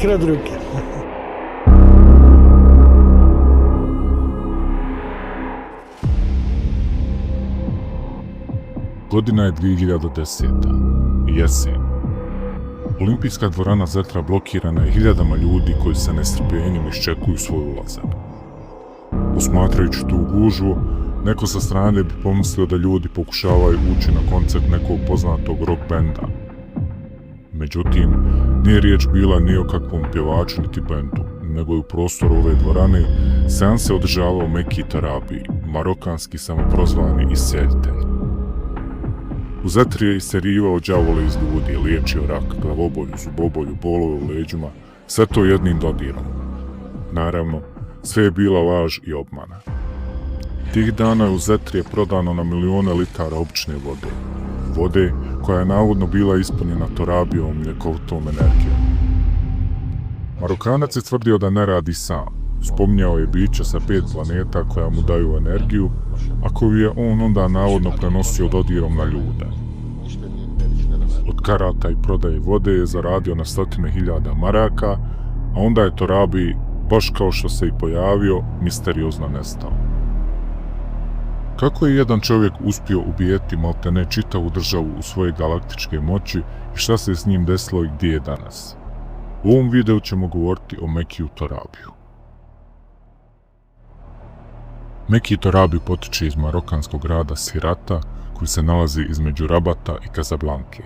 rad ruke. Godina je 2010. Jesen. Olimpijska dvorana Zetra blokirana je hiljadama ljudi koji sa nestrpljenjem iščekuju svoj ulazak. Posmatrajući tu gužvu, neko sa strane bi pomislio da ljudi pokušavaju ući na koncert nekog poznatog rock benda. Međutim, nije riječ bila ni o kakvom pjevaču niti bendu, nego je u prostoru ove dvorane seans se održavao Meki Tarabi, marokanski samoprozvani iscijeljitelj. U Zetri je isterivao đavole iz ljudi, liječio rak, glavobolju, zubobolju, bolove u leđima, sve to jednim dodirom. Naravno, sve je bila laž i obmana. Tih dana u Zetri je prodano na milione litara obične vode. Vode koja je navodno bila ispunjena Torabijom i ljekovitom energijom. Marokanac je tvrdio da ne radi sam. Spominjao je bića sa 5 planeta koja mu daju energiju, a koju je on onda navodno prenosio dodirom na ljude. Od karata i prodaje vode je zaradio na 100.000 maraka, a onda je Torabi, baš kao što se i pojavio, misteriozno nestao. Kako je jedan čovjek uspio ubijeti maltene čitavu državu u svoje galaktičke moći i šta se s njim desilo i gdje je danas? U ovom videu ćemo govoriti o Mekiju Torabiju. Meki Torabi potiče iz marokanskog grada Sirata, koji se nalazi između Rabata i Kazablanke.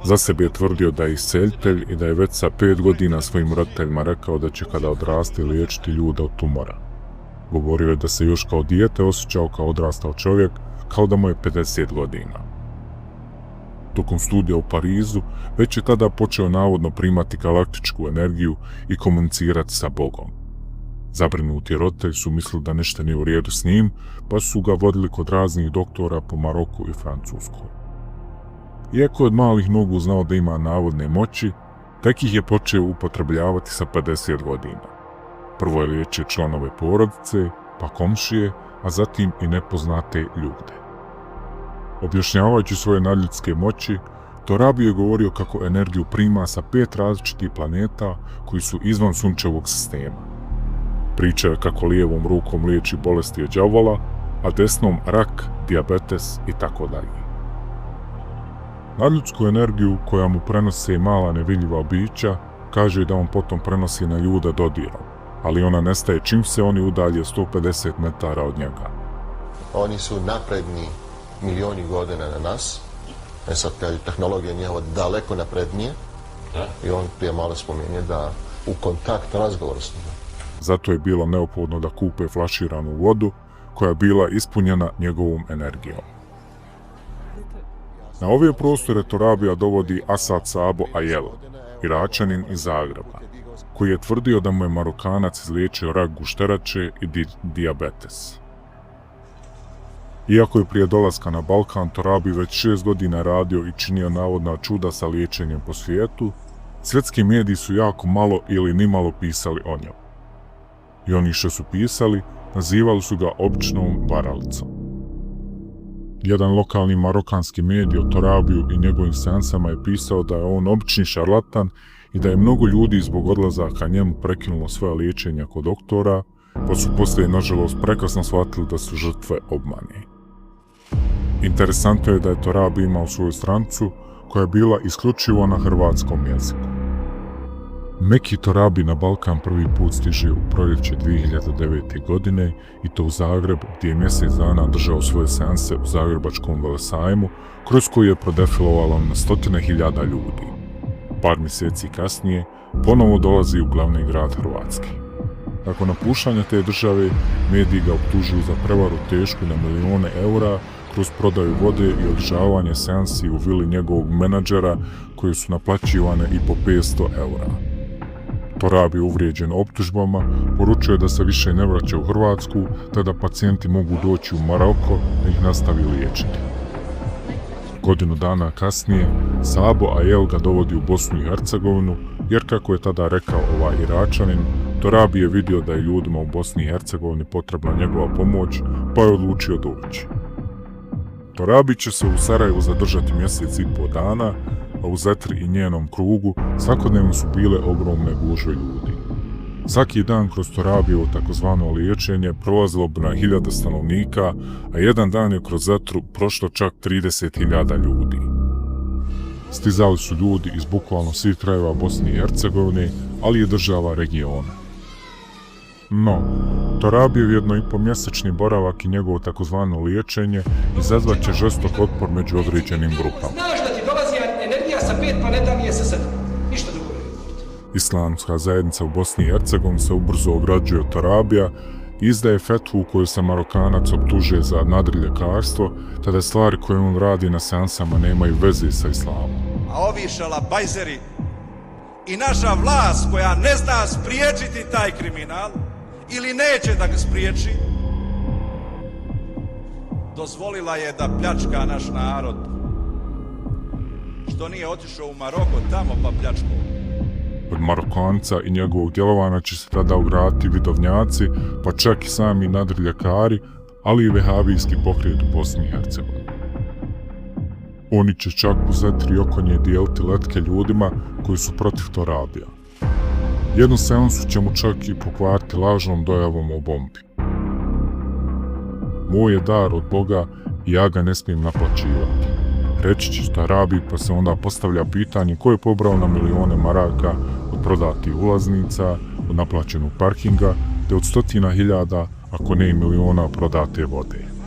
Za sebe je tvrdio da je iscijeljitelj i da je već sa 5 godina svojim roditeljima rekao da će kada odraste liječiti ljude od tumora. Govorio je da se još kao dijete osjećao kao odrastao čovjek, kao da mu je 50 godina. Tokom studija u Parizu već je tada počeo navodno primati galaktičku energiju i komunicirati sa Bogom. Zabrinuti roditelji su mislili da nešto nije u redu s njim, pa su ga vodili kod raznih doktora po Maroku i Francuskoj. Iako je od malih nogu znao da ima navodne moći, tek ih je počeo upotrebljavati sa 50 godina. Prvo je liječio članove porodice, pa komšije, a zatim i nepoznate ljude. Objašnjavajući svoje nadljudske moći, Torabi je govorio kako energiju prima sa 5 različitih planeta koji su izvan sunčevog sistema. Pričao je kako lijevom rukom liječi bolesti od đavola, a desnom rak, dijabetes i tako dalje. Nadljudsku energiju koja mu prenose mala nevidljiva bića, kaže da on potom prenosi na ljude dodirom, ali ona nestaje čim se oni udalje 150 metara od njega. Oni su napredni milioni godina na nas, sad kad tehnologija njihova daleko naprednije, i on prije malo spominje da u kontakt razgovor s njima. Zato je bilo neophodno da kupe flaširanu vodu koja je bila ispunjena njegovom energijom. Na ove prostore Torabija dovodi Asad Sabo Ayel, Iračanin iz Zagreba, koji je tvrdio da mu je Marokanac izliječio rak gušterače i dijabetes. Iako je prije dolaska na Balkan Torabi već 6 godina radio i činio navodna čuda sa liječenjem po svijetu, svjetski mediji su jako malo ili nimalo pisali o njemu. I oni što su pisali, nazivali su ga običnom varalicom. Jedan lokalni marokanski medij o Torabiju i njegovim seansama je pisao da je on obični šarlatan i da je mnogo ljudi zbog odlazaka njemu prekinulo svoja liječenja kod doktora, pa su poslije nažalost prekasno shvatili da su žrtve obmane. Interesantno je da je Torabi imao svoju strancu koja je bila isključivo na hrvatskom jeziku. Meki Torabi na Balkan prvi put stiže u proljeće 2009. godine i to u Zagreb, gdje je mjesec dana držao svoje seanse u Zagrebačkom velesajmu, kroz koji je prodefilovalo na 100.000 ljudi. Par mjeseci kasnije ponovo dolazi u glavni grad Hrvatske. Nakon napuštanja te države, mediji ga optužuju za prevaru tešku na milione eura kroz prodaju vode i održavanje seansi u vili njegovog menadžera koji su naplaćivane i po 500 eura. Torabi, uvrijeđen optužbama, poručuje da se više ne vraća u Hrvatsku, te da pacijenti mogu doći u Maroko da ih nastavi liječiti. Godinu dana kasnije, Sabo Ayel ga dovodi u Bosnu i Hercegovinu, jer kako je tada rekao ovaj Iračanin, Torabi je vidio da je ljudima u Bosni i Hercegovini potrebna njegova pomoć, pa je odlučio doći. Torabi će se u Sarajevu zadržati mjesec i pol dana, a u Zetri i njenom krugu svakodnevno su bile ogromne gužve ljudi. Svaki dan kroz Torabijevo takozvano liječenje prolazilo bi na 1000 stanovnika, a jedan dan je kroz Zetru prošlo čak 30.000 ljudi. Stizali su ljudi iz bukvalno svih krajeva Bosne i Hercegovine, ali i država regiona. No, Torabijev 1,5-mjesečni boravak i njegovo takozvano liječenje izazvat će žestok otpor među određenim grupama. Znaš da ti dolazi energija sa 5 planeta, nije sa 7. Ništa drugo. Islamska zajednica u Bosni i Hercegovini se ubrzo ograđuje od Torabija i izdaje fetvu u kojoj se Marokanac optužuje za nadriljekarstvo, tada stvari koje on radi na seansama nemaju veze sa islamom. A ovi šalabajzeri i naša vlast koja ne zna spriječiti taj kriminal ili neće da ga spriječi, dozvolila je da pljačka naš narod. Što nije otišao u Maroko tamo pa pljačkao. Od Marokanca i njegovog djelovanja će se tada ugraditi vidovnjaci, pa čak i sami nadriljekari, ali i vehabijski pokret u Bosni i Hercegovini. Oni će čak u Zetri oko nje dijeliti letke ljudima koji su protiv Torabija. Jednu seansu će mu čak i pokvariti lažnom dojavom o bombi. Moj je dar od Boga i ja ga ne smijem naplaćivati. Reći će Torabi, pa se onda postavlja pitanje ko je pobrao na milione maraka od prodatih ulaznica, od naplaćenog parkinga, te od 100.000, ako ne i miliona prodate vode.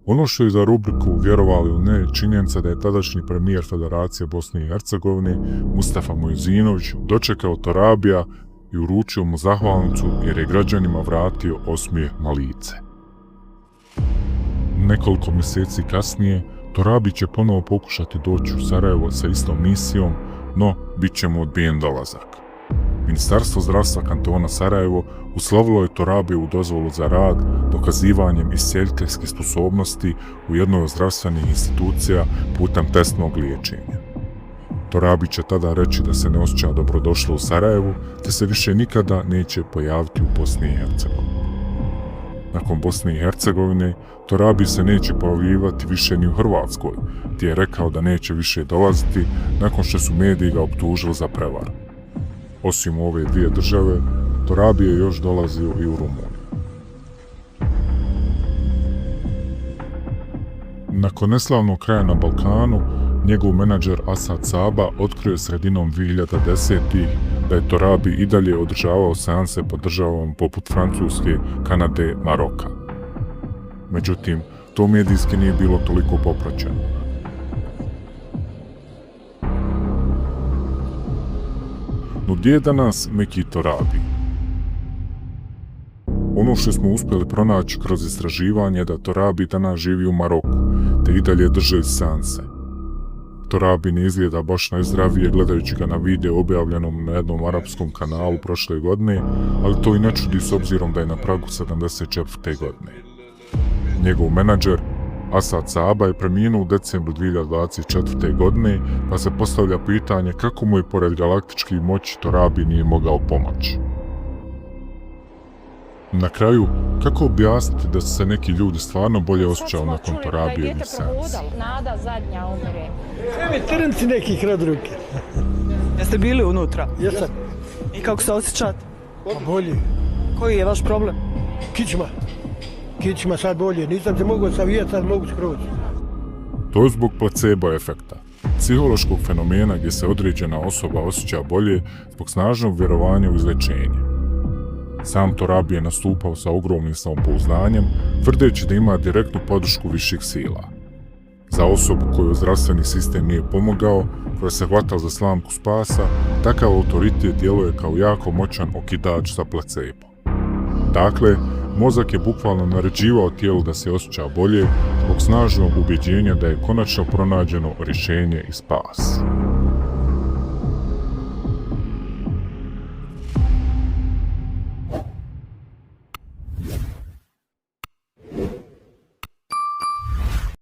Ono što je za rubriku vjerovali ili ne, činjenica da je tadašnji premijer Federacije Bosne i Hercegovine, Mustafa Mojzinović, dočekao Torabija i uručio mu zahvalnicu jer je građanima vratio osmijeh na lice. Nekoliko mjeseci kasnije, Torabi će ponovo pokušati doći u Sarajevo sa istom misijom, no bit će mu odbijen dolazak. Ministarstvo zdravstva kantona Sarajevo uslovilo je Torabijevu dozvolu za rad dokazivanjem iscjeljiteljske sposobnosti u jednoj od zdravstvenih institucija putem testnog liječenja. Torabi će tada reći da se ne osjeća dobrodošlo u Sarajevu, te se više nikada neće pojaviti u Bosni i Hercegovini. Nakon Bosne i Hercegovine, Torabi se neće pojavljivati više ni u Hrvatskoj, gdje je rekao da neće više dolaziti nakon što su mediji ga optužili za prevaru. Osim ove dvije države, Torabi je još dolazio i u Rumuniju. Nakon neslavnog kraja na Balkanu, njegov menadžer Asad Saba otkrio sredinom 2010-ih da je Torabi i dalje održavao seanse po državama poput Francuske, Kanade, Maroka. Međutim, to medijski nije bilo toliko popraćeno. No gdje je danas Meki Torabi? Ono što smo uspjeli pronaći kroz istraživanje je da Torabi danas živi u Maroku, te i dalje drže seanse. Torabi ne izgleda baš najzdravije gledajući ga na video objavljenom na jednom arapskom kanalu prošle godine, ali to i ne čudi s obzirom da je na pragu 74. godine. Njegov menadžer, Asad Saba, je preminuo u decembru 2024. godine, pa se postavlja pitanje kako mu je pored galaktičkih moći Torabi nije mogao pomoći. Na kraju, kako objasniti da su se neki ljudi stvarno bolje osjećali nakon Torabijevih seansi? Nada zadnja umire. Evo trnci nekih rad ruke. Jeste bili unutra? Jesam. I kako se osjećate? Pa bolje. Koji je vaš problem? Kičma. Kičma sad bolje. Nisam se mogao savijati, sad mogu skroz. To je zbog placebo efekta, psihološkog fenomena gdje se određena osoba osjeća bolje zbog snažnog vjerovanja u izlječenje. Sam Torabi je nastupao sa ogromnim samopouzdanjem, tvrdeći da ima direktnu podršku viših sila. Za osobu koju zdravstveni sistem nije pomogao, koja se hvata za slamku spasa, takav autoritet djeluje kao jako moćan okidač za placebo. Dakle, mozak je bukvalno naređivao tijelu da se osjeća bolje zbog snažnog ubjeđenja da je konačno pronađeno rješenje i spas.